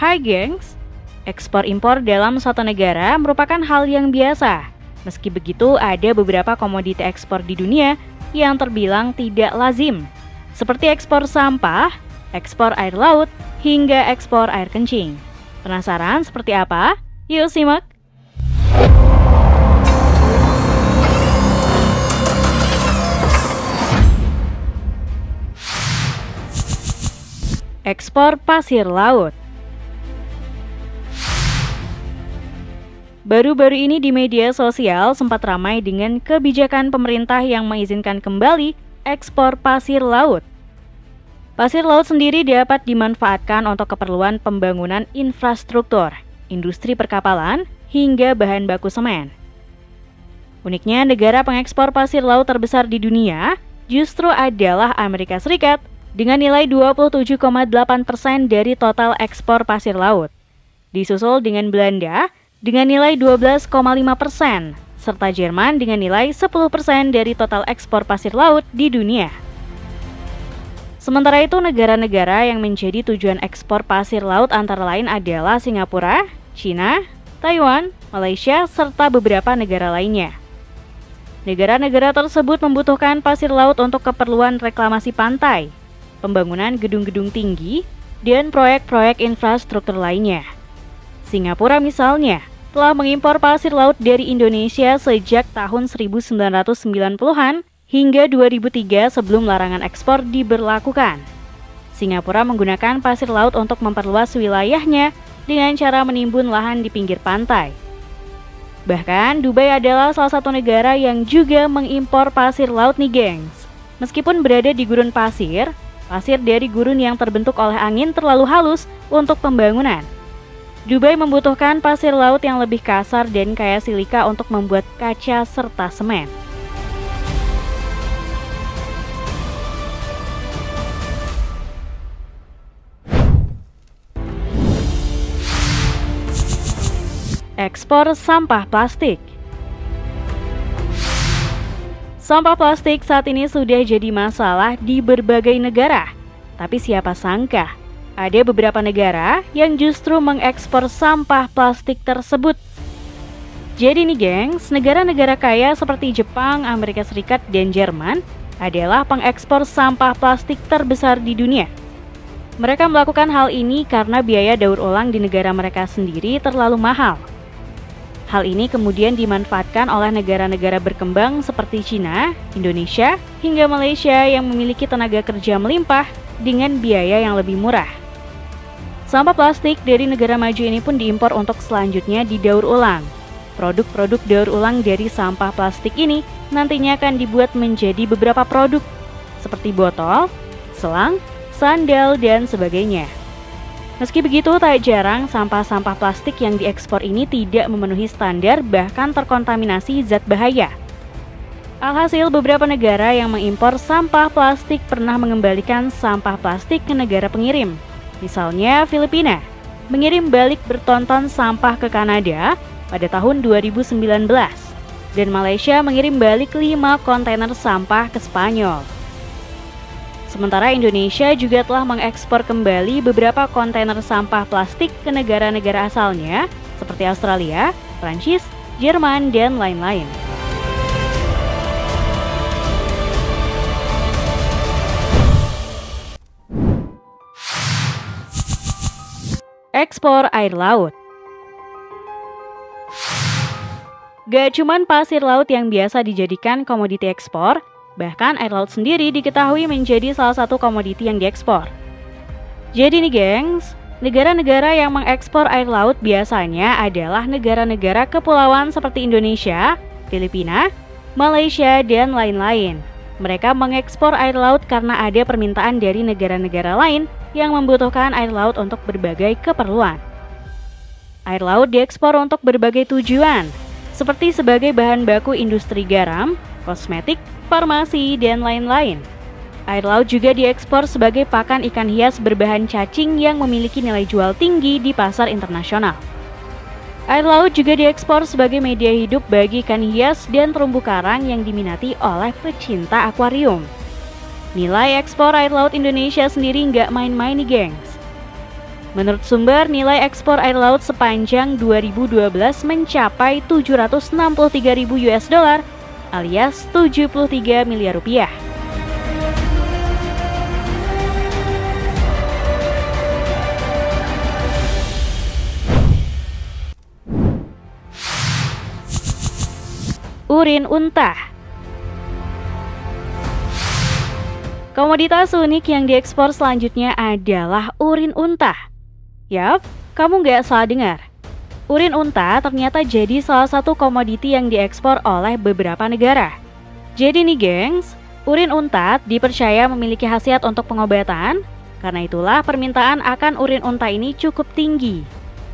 Hai gengs, ekspor-impor dalam suatu negara merupakan hal yang biasa. Meski begitu, ada beberapa komoditi ekspor di dunia yang terbilang tidak lazim, seperti ekspor sampah, ekspor air laut, hingga ekspor air kencing. Penasaran seperti apa? Yuk simak! Ekspor pasir laut. Baru-baru ini di media sosial sempat ramai dengan kebijakan pemerintah yang mengizinkan kembali ekspor pasir laut. Pasir laut sendiri dapat dimanfaatkan untuk keperluan pembangunan infrastruktur, industri perkapalan, hingga bahan baku semen. Uniknya, negara pengekspor pasir laut terbesar di dunia justru adalah Amerika Serikat dengan nilai 27,8% dari total ekspor pasir laut. Disusul dengan Belanda dengan nilai 12,5%, serta Jerman dengan nilai 10% dari total ekspor pasir laut di dunia. Sementara itu, negara-negara yang menjadi tujuan ekspor pasir laut antara lain adalah Singapura, China, Taiwan, Malaysia, serta beberapa negara lainnya. Negara-negara tersebut membutuhkan pasir laut untuk keperluan reklamasi pantai, pembangunan gedung-gedung tinggi, dan proyek-proyek infrastruktur lainnya. Singapura misalnya telah mengimpor pasir laut dari Indonesia sejak tahun 1990-an hingga 2003 sebelum larangan ekspor diberlakukan. Singapura menggunakan pasir laut untuk memperluas wilayahnya dengan cara menimbun lahan di pinggir pantai. Bahkan, Dubai adalah salah satu negara yang juga mengimpor pasir laut nih gengs. Meskipun berada di gurun pasir, pasir dari gurun yang terbentuk oleh angin terlalu halus untuk pembangunan. Dubai membutuhkan pasir laut yang lebih kasar dan kaya silika untuk membuat kaca serta semen. Ekspor sampah plastik. Sampah plastik saat ini sudah jadi masalah di berbagai negara. Tapi siapa sangka ada beberapa negara yang justru mengekspor sampah plastik tersebut. Jadi nih gengs, negara-negara kaya seperti Jepang, Amerika Serikat, dan Jerman adalah pengekspor sampah plastik terbesar di dunia. Mereka melakukan hal ini karena biaya daur ulang di negara mereka sendiri terlalu mahal. Hal ini kemudian dimanfaatkan oleh negara-negara berkembang seperti China, Indonesia, hingga Malaysia yang memiliki tenaga kerja melimpah dengan biaya yang lebih murah. Sampah plastik dari negara maju ini pun diimpor untuk selanjutnya didaur ulang. Produk-produk daur ulang dari sampah plastik ini nantinya akan dibuat menjadi beberapa produk, seperti botol, selang, sandal, dan sebagainya. Meski begitu, tak jarang sampah-sampah plastik yang diekspor ini tidak memenuhi standar, bahkan terkontaminasi zat bahaya. Alhasil, beberapa negara yang mengimpor sampah plastik pernah mengembalikan sampah plastik ke negara pengirim. Misalnya Filipina mengirim balik bertonton sampah ke Kanada pada tahun 2019 dan Malaysia mengirim balik 5 kontainer sampah ke Spanyol. Sementara Indonesia juga telah mengekspor kembali beberapa kontainer sampah plastik ke negara-negara asalnya seperti Australia, Prancis, Jerman, dan lain-lain. Ekspor air laut. Gak cuman pasir laut yang biasa dijadikan komoditi ekspor, bahkan air laut sendiri diketahui menjadi salah satu komoditi yang diekspor. Jadi nih gengs, negara-negara yang mengekspor air laut biasanya adalah negara-negara kepulauan seperti Indonesia, Filipina, Malaysia, dan lain-lain. Mereka mengekspor air laut karena ada permintaan dari negara-negara lain yang membutuhkan air laut untuk berbagai keperluan. Air laut diekspor untuk berbagai tujuan, seperti sebagai bahan baku industri garam, kosmetik, farmasi, dan lain-lain. Air laut juga diekspor sebagai pakan ikan hias berbahan cacing yang memiliki nilai jual tinggi di pasar internasional. Air laut juga diekspor sebagai media hidup bagi ikan hias dan terumbu karang yang diminati oleh pecinta akuarium. Nilai ekspor air laut Indonesia sendiri nggak main-main nih gengs. Menurut sumber, nilai ekspor air laut sepanjang 2012 mencapai 763.000 US dollar alias 73 miliar rupiah. Urin unta. Komoditas unik yang diekspor selanjutnya adalah urin unta. Yap, kamu nggak salah dengar. Urin unta ternyata jadi salah satu komoditi yang diekspor oleh beberapa negara. Jadi nih gengs, urin unta dipercaya memiliki khasiat untuk pengobatan, karena itulah permintaan akan urin unta ini cukup tinggi.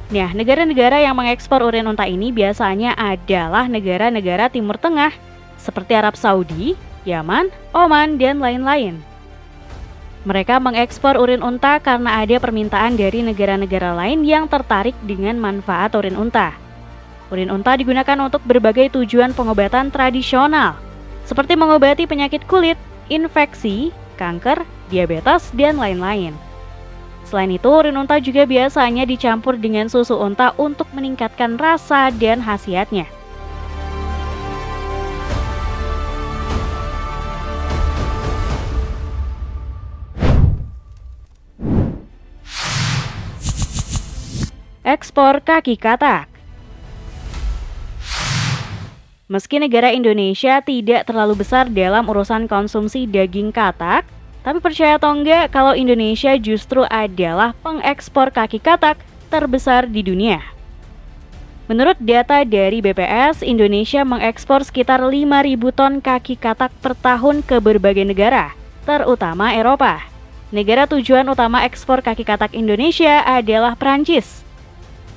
Nah, negara-negara yang mengekspor urin unta ini biasanya adalah negara-negara Timur Tengah, seperti Arab Saudi, Yaman, Oman, dan lain-lain. Mereka mengekspor urin unta karena ada permintaan dari negara-negara lain yang tertarik dengan manfaat urin unta. Urin unta digunakan untuk berbagai tujuan pengobatan tradisional, seperti mengobati penyakit kulit, infeksi, kanker, diabetes, dan lain-lain. Selain itu, urin unta juga biasanya dicampur dengan susu unta untuk meningkatkan rasa dan khasiatnya. Ekspor kaki katak. Meski negara Indonesia tidak terlalu besar dalam urusan konsumsi daging katak, tapi percaya atau enggak kalau Indonesia justru adalah pengekspor kaki katak terbesar di dunia. Menurut data dari BPS, Indonesia mengekspor sekitar 5.000 ton kaki katak per tahun ke berbagai negara, terutama Eropa. Negara tujuan utama ekspor kaki katak Indonesia adalah Prancis.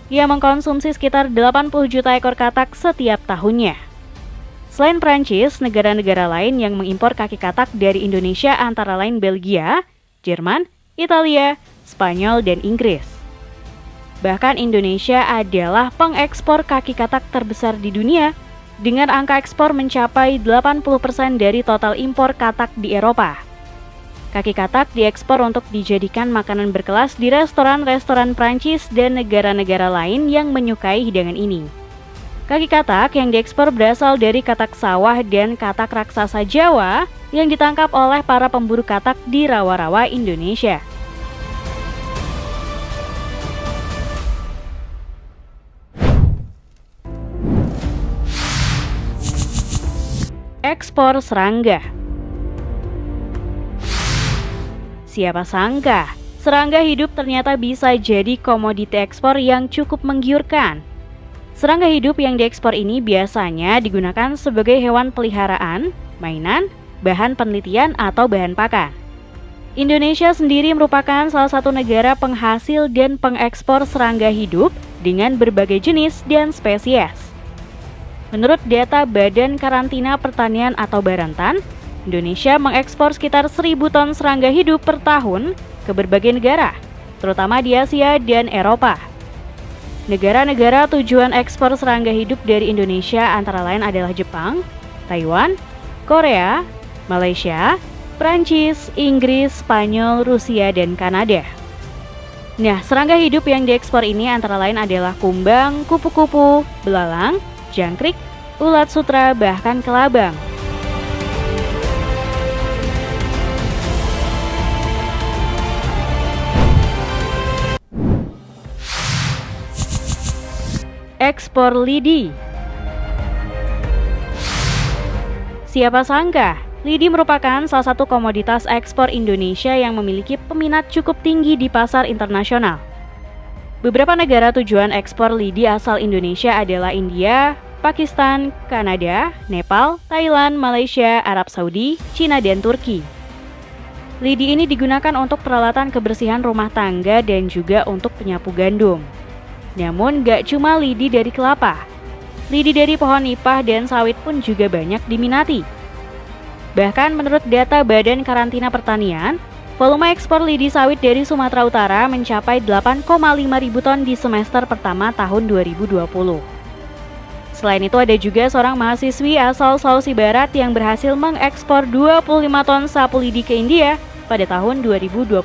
Ia mengkonsumsi sekitar 80 juta ekor katak setiap tahunnya. Selain Prancis, negara-negara lain yang mengimpor kaki katak dari Indonesia antara lain Belgia, Jerman, Italia, Spanyol, dan Inggris. Bahkan Indonesia adalah pengekspor kaki katak terbesar di dunia, dengan angka ekspor mencapai 80% dari total impor katak di Eropa. Kaki katak diekspor untuk dijadikan makanan berkelas di restoran-restoran Prancis dan negara-negara lain yang menyukai hidangan ini. Kaki katak yang diekspor berasal dari katak sawah dan katak raksasa Jawa yang ditangkap oleh para pemburu katak di rawa-rawa Indonesia. Ekspor serangga. Siapa sangka, serangga hidup ternyata bisa jadi komoditi ekspor yang cukup menggiurkan. Serangga hidup yang diekspor ini biasanya digunakan sebagai hewan peliharaan, mainan, bahan penelitian, atau bahan pakan. Indonesia sendiri merupakan salah satu negara penghasil dan pengekspor serangga hidup dengan berbagai jenis dan spesies. Menurut data Badan Karantina Pertanian atau Barantan, Indonesia mengekspor sekitar 1.000 ton serangga hidup per tahun ke berbagai negara, terutama di Asia dan Eropa. Negara-negara tujuan ekspor serangga hidup dari Indonesia antara lain adalah Jepang, Taiwan, Korea, Malaysia, Prancis, Inggris, Spanyol, Rusia, dan Kanada. Nah, serangga hidup yang diekspor ini antara lain adalah kumbang, kupu-kupu, belalang, jangkrik, ulat sutra, bahkan kelabang. Ekspor lidi. Siapa sangka, lidi merupakan salah satu komoditas ekspor Indonesia yang memiliki peminat cukup tinggi di pasar internasional. Beberapa negara tujuan ekspor lidi asal Indonesia adalah India, Pakistan, Kanada, Nepal, Thailand, Malaysia, Arab Saudi, Cina, dan Turki. Lidi ini digunakan untuk peralatan kebersihan rumah tangga dan juga untuk penyapu gandum. Namun gak cuma lidi dari kelapa, lidi dari pohon nipah dan sawit pun juga banyak diminati. Bahkan menurut data Badan Karantina Pertanian, volume ekspor lidi sawit dari Sumatera Utara mencapai 8,5 ribu ton di semester pertama tahun 2020. Selain itu ada juga seorang mahasiswi asal Sulawesi Barat yang berhasil mengekspor 25 ton sapu lidi ke India pada tahun 2022.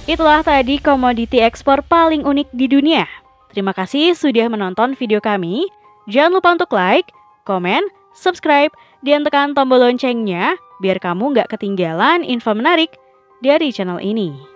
Itulah tadi komoditi ekspor paling unik di dunia. Terima kasih sudah menonton video kami. Jangan lupa untuk like, komen, subscribe, dan tekan tombol loncengnya biar kamu nggak ketinggalan info menarik dari channel ini.